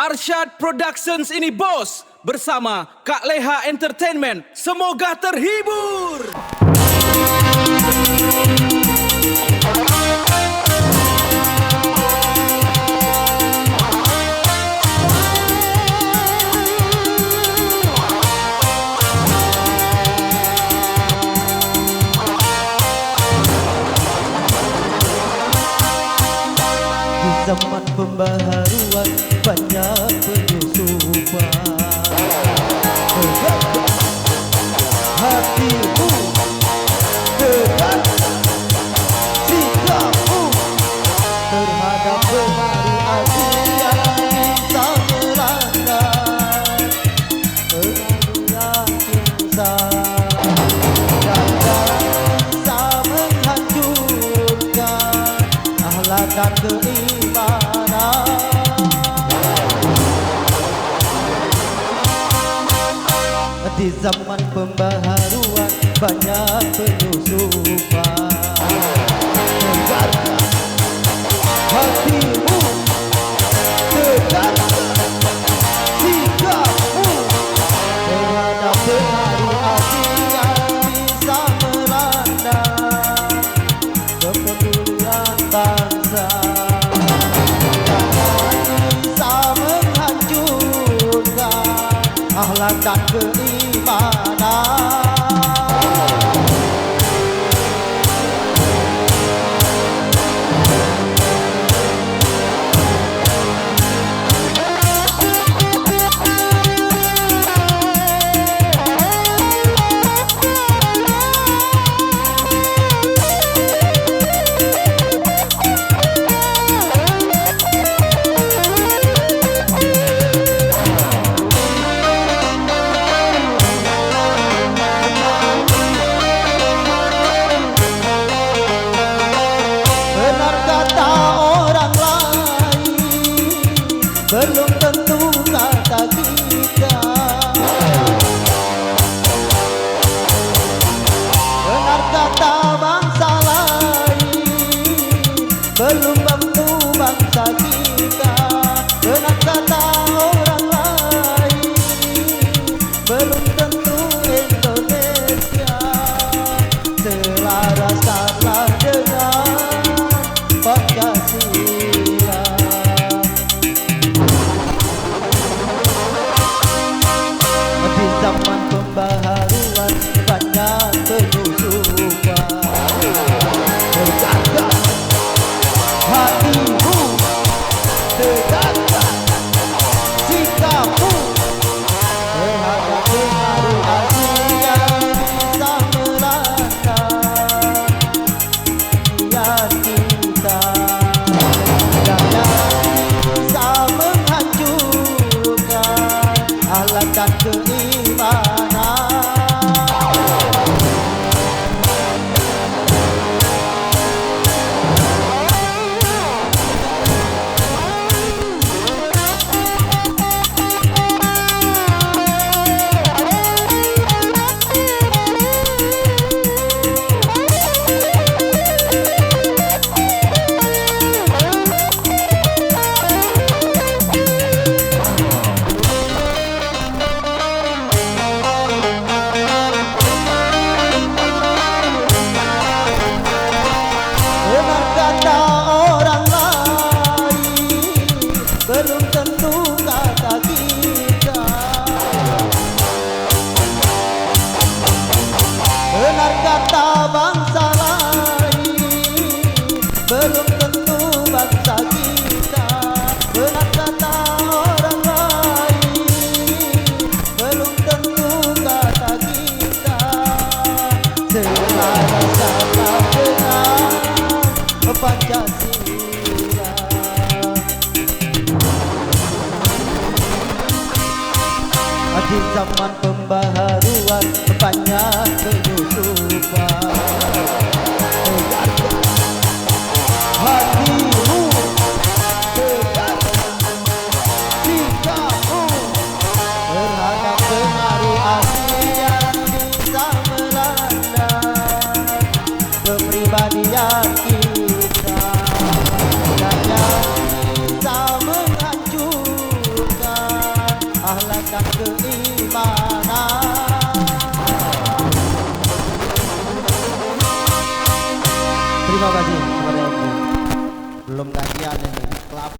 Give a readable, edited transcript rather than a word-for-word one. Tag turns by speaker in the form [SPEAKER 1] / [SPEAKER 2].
[SPEAKER 1] Arsyad Productions ini bos, bersama Kak Leha Entertainment. Semoga terhibur.
[SPEAKER 2] Di zaman pembaharuan banyak penyusupan, menjaga hatimu dengan sikapmu terhadap pengaruh asing yang bisa melanda pengaruh yang susah dan bisa menghancurkan akhlak dan keimanan. Di zaman pembaharuan banyak penyusupan, menjaga hatimu dengan sikapmu terhadap pengaruh asing yang bisa melanda kepedulian bangsa dan bisa menghancurkan akhlak dan keimanan. Belum tentu kata kita, benar kata bangsa lain. Belum tentu bangsa kita, benar kata orang lain. Belum tentu Indonesia. Selaraskanlah dengan Pancasila. Di zaman pembaharuan banyak penyusupan, menjaga hatimu dengan sikapmu terhadap pengaruh asing yang bisa melanda impian kita dan bisa menghancurkan akhlak dan keimanan. Benar kata orang lain, belum tentu kata kita. Benar kata bangsa lain, belum tentu bangsa kita. Benar kata orang lain, belum tentu kata kita. Selaraskanlah dengan Pancasila. Di zaman pembaharuan banyak penyusupan, menjaga hatimu dengan sikapmu terhadap pengaruh asing yang bisa melanda kepribadian kita dan yang bisa menghancurkan akhlak dan keimanan. Terima kasih kepada Ibu. Belum kajian ini.